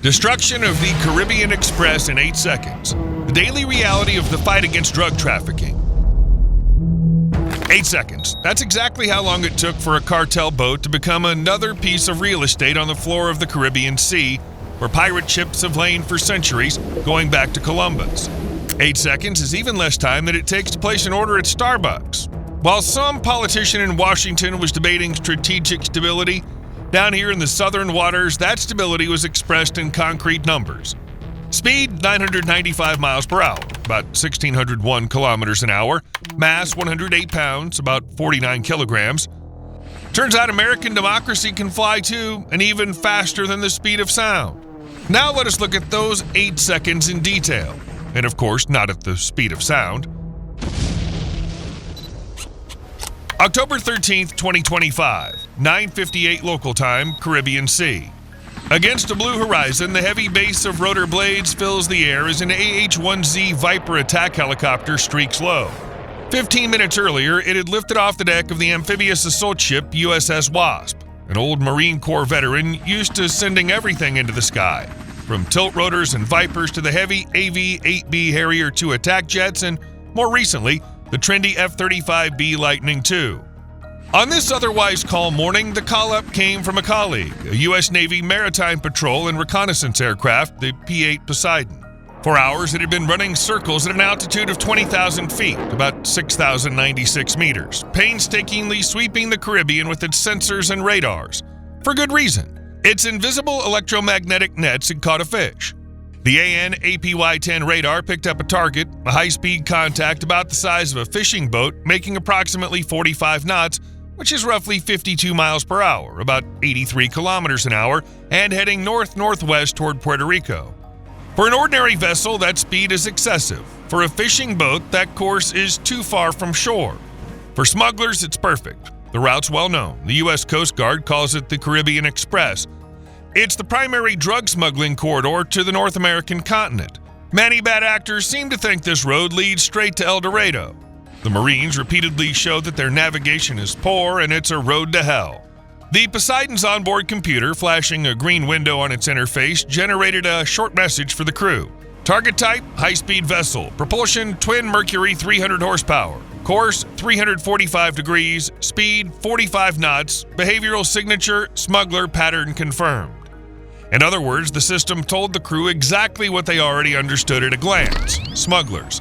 Destruction of the Caribbean Express in 8 seconds. The daily reality of the fight against drug trafficking. 8 seconds. That's exactly how long it took for a cartel boat to become another piece of real estate on the floor of the Caribbean Sea, where pirate ships have lain for centuries, going back to Columbus. 8 seconds is even less time than it takes to place an order at Starbucks. While some politician in Washington was debating strategic stability, down here in the southern waters, that stability was expressed in concrete numbers. Speed, 995 miles per hour, about 1,601 kilometers an hour. Mass, 108 pounds, about 49 kilograms. Turns out American democracy can fly too, and even faster than the speed of sound. Now let us look at those 8 seconds in detail. And of course, not at the speed of sound. October 13th, 2025, 9:58 local time, Caribbean Sea. Against a blue horizon, the heavy bass of rotor blades fills the air as an AH-1Z Viper attack helicopter streaks low. 15 minutes earlier, it had lifted off the deck of the amphibious assault ship USS Wasp, an old Marine Corps veteran used to sending everything into the sky, from tilt rotors and Vipers to the heavy AV-8B Harrier II attack jets and, more recently, the trendy F-35B Lightning II. On this otherwise calm morning, the call-up came from a colleague, a U.S. Navy Maritime Patrol and Reconnaissance aircraft, the P-8 Poseidon. For hours, it had been running circles at an altitude of 20,000 feet, about 6,096 meters, painstakingly sweeping the Caribbean with its sensors and radars. For good reason. Its invisible electromagnetic nets had caught a fish. The AN/APY-10 radar picked up a target, a high-speed contact about the size of a fishing boat, making approximately 45 knots, which is roughly 52 miles per hour, about 83 kilometers an hour, and heading north-northwest toward Puerto Rico. For an ordinary vessel, that speed is excessive. For a fishing boat, that course is too far from shore. For smugglers, it's perfect. The route's well known. The U.S. Coast Guard calls it the Caribbean Express. It's the primary drug smuggling corridor to the North American continent. Many bad actors seem to think this road leads straight to El Dorado. The Marines repeatedly show that their navigation is poor and it's a road to hell. The Poseidon's onboard computer, flashing a green window on its interface, generated a short message for the crew. Target type, high-speed vessel. Propulsion, twin Mercury 300 horsepower. Course, 345 degrees. Speed, 45 knots. Behavioral signature, smuggler pattern confirmed. In other words, the system told the crew exactly what they already understood at a glance: smugglers.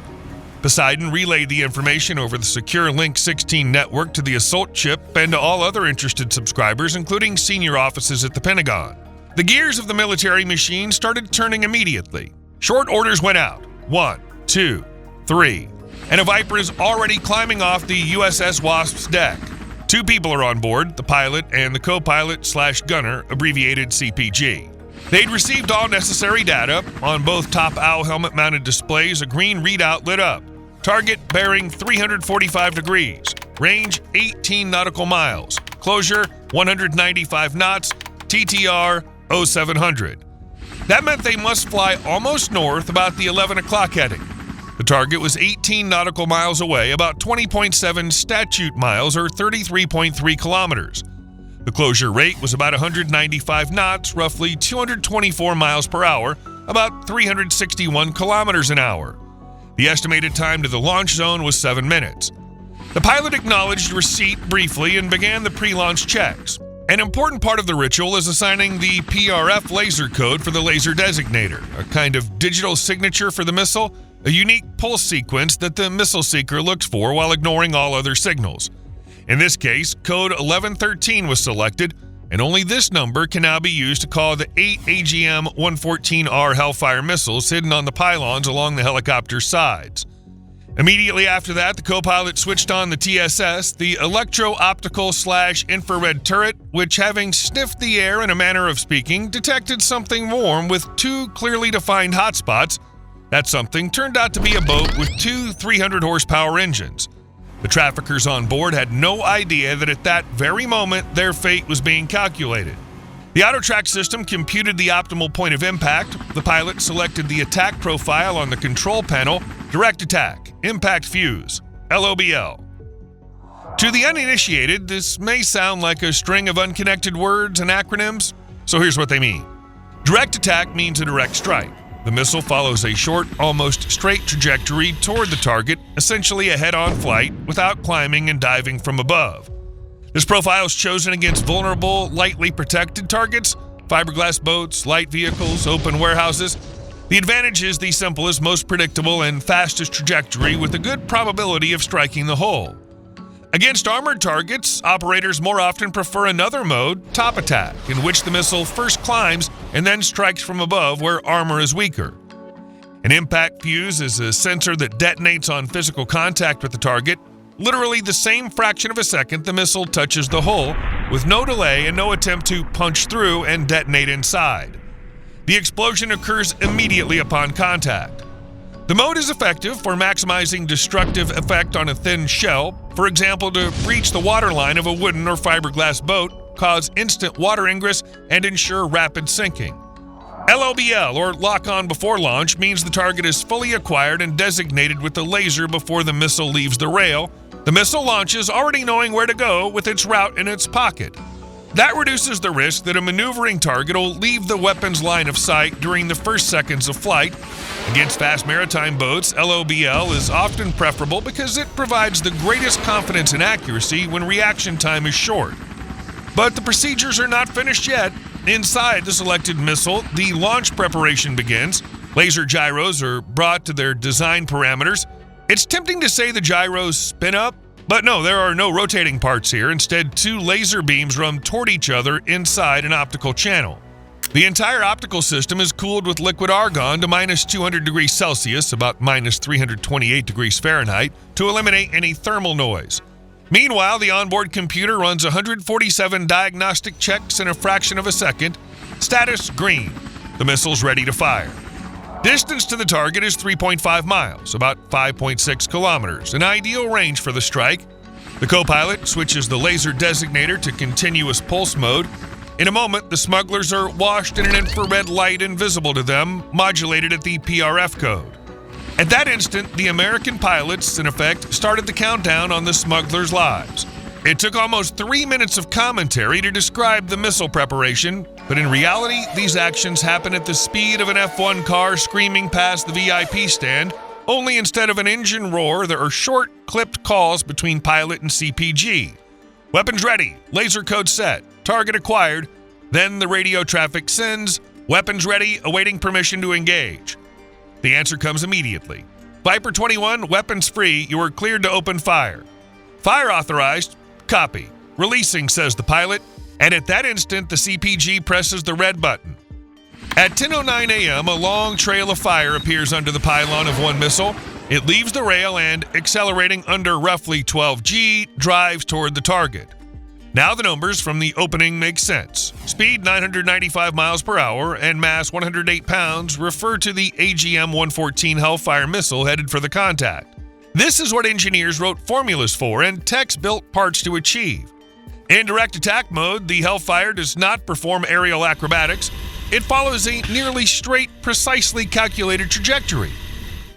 Poseidon relayed the information over the secure Link 16 network to the assault ship and to all other interested subscribers, including senior offices at the Pentagon. The gears of the military machine started turning immediately. Short orders went out. 1, 2, 3. And a Viper is already climbing off the USS Wasp's deck. 2 people are on board, the pilot and the co-pilot/gunner, abbreviated CPG. They'd received all necessary data. On both top owl helmet-mounted displays, a green readout lit up. Target bearing 345 degrees. Range 18 nautical miles. Closure 195 knots. TTR 0700. That meant they must fly almost north, about the 11 o'clock heading. The target was 18 nautical miles away, about 20.7 statute miles or 33.3 kilometers. The closure rate was about 195 knots, roughly 224 miles per hour, about 361 kilometers an hour. The estimated time to the launch zone was 7 minutes. The pilot acknowledged receipt briefly and began the pre-launch checks. An important part of the ritual is assigning the PRF laser code for the laser designator, a kind of digital signature for the missile, a unique pulse sequence that the missile seeker looks for while ignoring all other signals. In this case, code 1113 was selected, and only this number can now be used to call the 8 AGM-114R Hellfire missiles hidden on the pylons along the helicopter's sides. Immediately after that, the co-pilot switched on the TSS, the electro-optical/infrared turret, which, having sniffed the air in a manner of speaking, detected something warm with 2 clearly defined hotspots. That something turned out to be a boat with 2 300-horsepower engines. The traffickers on board had no idea that at that very moment their fate was being calculated. The auto-track system computed the optimal point of impact. The pilot selected the attack profile on the control panel: direct attack, impact fuse, LOBL. To the uninitiated, this may sound like a string of unconnected words and acronyms, so here's what they mean. Direct attack means a direct strike. The missile follows a short, almost straight trajectory toward the target, essentially a head-on flight without climbing and diving from above. This profile is chosen against vulnerable, lightly protected targets, fiberglass boats, light vehicles, open warehouses. The advantage is the simplest, most predictable, and fastest trajectory with a good probability of striking the hull. Against armored targets, operators more often prefer another mode, top attack, in which the missile first climbs and then strikes from above where armor is weaker. An impact fuse is a sensor that detonates on physical contact with the target. Literally the same fraction of a second the missile touches the hull, with no delay and no attempt to punch through and detonate inside. The explosion occurs immediately upon contact. The mode is effective for maximizing destructive effect on a thin shell, for example, to breach the waterline of a wooden or fiberglass boat, cause instant water ingress, and ensure rapid sinking. LOBL, or lock on before launch, means the target is fully acquired and designated with the laser before the missile leaves the rail. The missile launches already knowing where to go with its route in its pocket. That reduces the risk that a maneuvering target will leave the weapon's line of sight during the first seconds of flight. Against fast maritime boats, LOBL is often preferable because it provides the greatest confidence and accuracy when reaction time is short. But the procedures are not finished yet. Inside the selected missile, the launch preparation begins. Laser gyros are brought to their design parameters. It's tempting to say the gyros spin up, but no, there are no rotating parts here. Instead, two laser beams run toward each other inside an optical channel. The entire optical system is cooled with liquid argon to minus 200 degrees Celsius, about minus 328 degrees Fahrenheit, to eliminate any thermal noise. Meanwhile, the onboard computer runs 147 diagnostic checks in a fraction of a second. Status green. The missile's ready to fire. Distance to the target is 3.5 miles, about 5.6 kilometers, an ideal range for the strike. The co-pilot switches the laser designator to continuous pulse mode. In a moment, the smugglers are washed in an infrared light invisible to them, modulated at the PRF code. At that instant, the American pilots, in effect, started the countdown on the smugglers' lives. It took almost 3 minutes of commentary to describe the missile preparation, but in reality, these actions happen at the speed of an F1 car screaming past the VIP stand, only instead of an engine roar, there are short, clipped calls between pilot and CPG. Weapons ready, laser code set, target acquired, then the radio traffic sends, weapons ready, awaiting permission to engage. The answer comes immediately. Viper 21, weapons free, you are cleared to open fire. Fire authorized, copy. Releasing, says the pilot, and at that instant, the CPG presses the red button. At 10:09 a.m., a long trail of fire appears under the pylon of one missile. It leaves the rail and, accelerating under roughly 12 G, drives toward the target. Now the numbers from the opening make sense. Speed 995 miles per hour and mass 108 pounds refer to the AGM-114 Hellfire missile headed for the contact. This is what engineers wrote formulas for and techs built parts to achieve. In direct attack mode, the Hellfire does not perform aerial acrobatics. It follows a nearly straight, precisely calculated trajectory.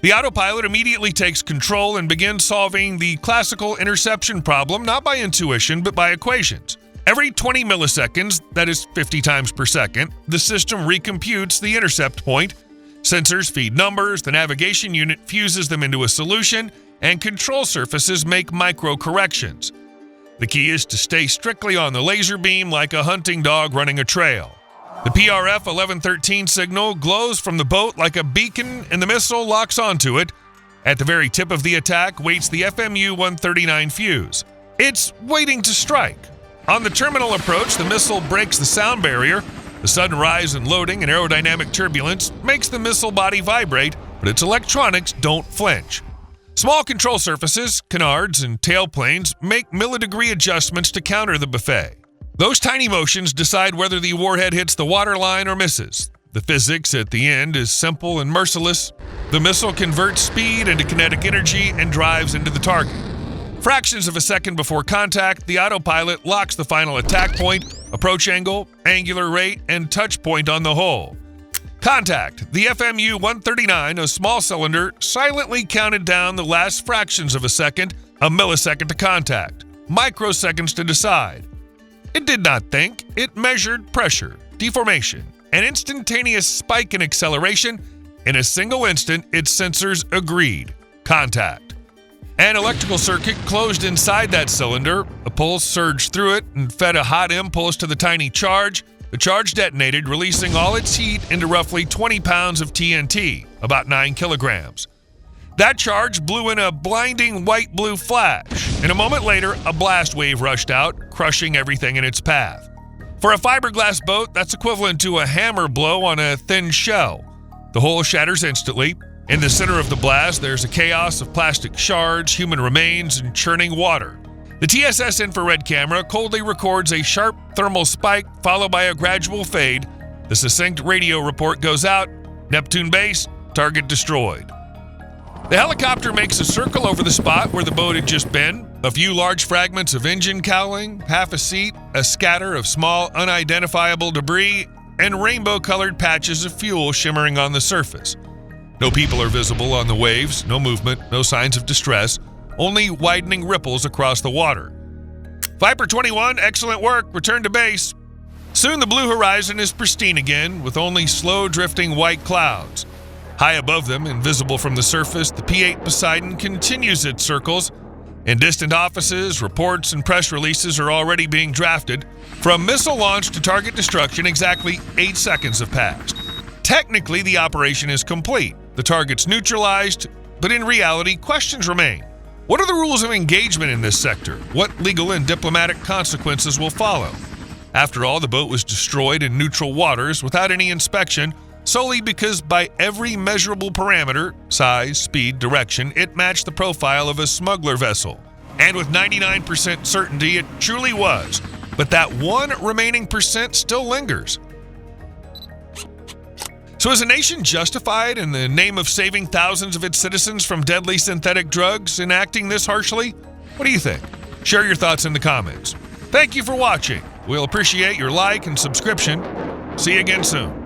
The autopilot immediately takes control and begins solving the classical interception problem, not by intuition, but by equations. Every 20 milliseconds, that is 50 times per second, the system recomputes the intercept point. Sensors feed numbers, the navigation unit fuses them into a solution, and control surfaces make micro-corrections. The key is to stay strictly on the laser beam like a hunting dog running a trail. The PRF 1113 signal glows from the boat like a beacon and the missile locks onto it. At the very tip of the attack waits the FMU 139 fuse. It's waiting to strike. On the terminal approach, the missile breaks the sound barrier. The sudden rise in loading and aerodynamic turbulence makes the missile body vibrate, but its electronics don't flinch. Small control surfaces, canards, and tailplanes make millidegree adjustments to counter the buffet. Those tiny motions decide whether the warhead hits the waterline or misses. The physics at the end is simple and merciless. The missile converts speed into kinetic energy and drives into the target. Fractions of a second before contact, the autopilot locks the final attack point, approach angle, angular rate, and touch point on the hull. Contact. The FMU 139, a small cylinder, silently counted down the last fractions of a second, a millisecond to contact, microseconds to decide. It did not think. It measured pressure, deformation, an instantaneous spike in acceleration. In a single instant, its sensors agreed. Contact. An electrical circuit closed inside that cylinder. A pulse surged through it and fed a hot impulse to the tiny charge. The charge detonated, releasing all its heat into roughly 20 pounds of TNT, about 9 kilograms. That charge blew in a blinding white-blue flash, and a moment later, a blast wave rushed out, crushing everything in its path. For a fiberglass boat, that's equivalent to a hammer blow on a thin shell. The hull shatters instantly. In the center of the blast, there's a chaos of plastic shards, human remains, and churning water. The TSS infrared camera coldly records a sharp thermal spike followed by a gradual fade. The succinct radio report goes out. Neptune base, target destroyed. The helicopter makes a circle over the spot where the boat had just been. A few large fragments of engine cowling, half a seat, a scatter of small unidentifiable debris, and rainbow-colored patches of fuel shimmering on the surface. No people are visible on the waves, no movement, no signs of distress, only widening ripples across the water. Viper 21, excellent work, return to base. Soon the blue horizon is pristine again, with only slow-drifting white clouds. High above them, invisible from the surface, the P-8 Poseidon continues its circles. In distant offices, reports and press releases are already being drafted. From missile launch to target destruction, exactly 8 seconds have passed. Technically, the operation is complete. The target's neutralized, but in reality, questions remain. What are the rules of engagement in this sector? What legal and diplomatic consequences will follow? After all, the boat was destroyed in neutral waters without any inspection, solely because by every measurable parameter, size, speed, direction, it matched the profile of a smuggler vessel. And with 99% certainty, it truly was. But that one remaining percent still lingers. So is a nation justified in the name of saving thousands of its citizens from deadly synthetic drugs in acting this harshly? What do you think? Share your thoughts in the comments. Thank you for watching. We'll appreciate your like and subscription. See you again soon.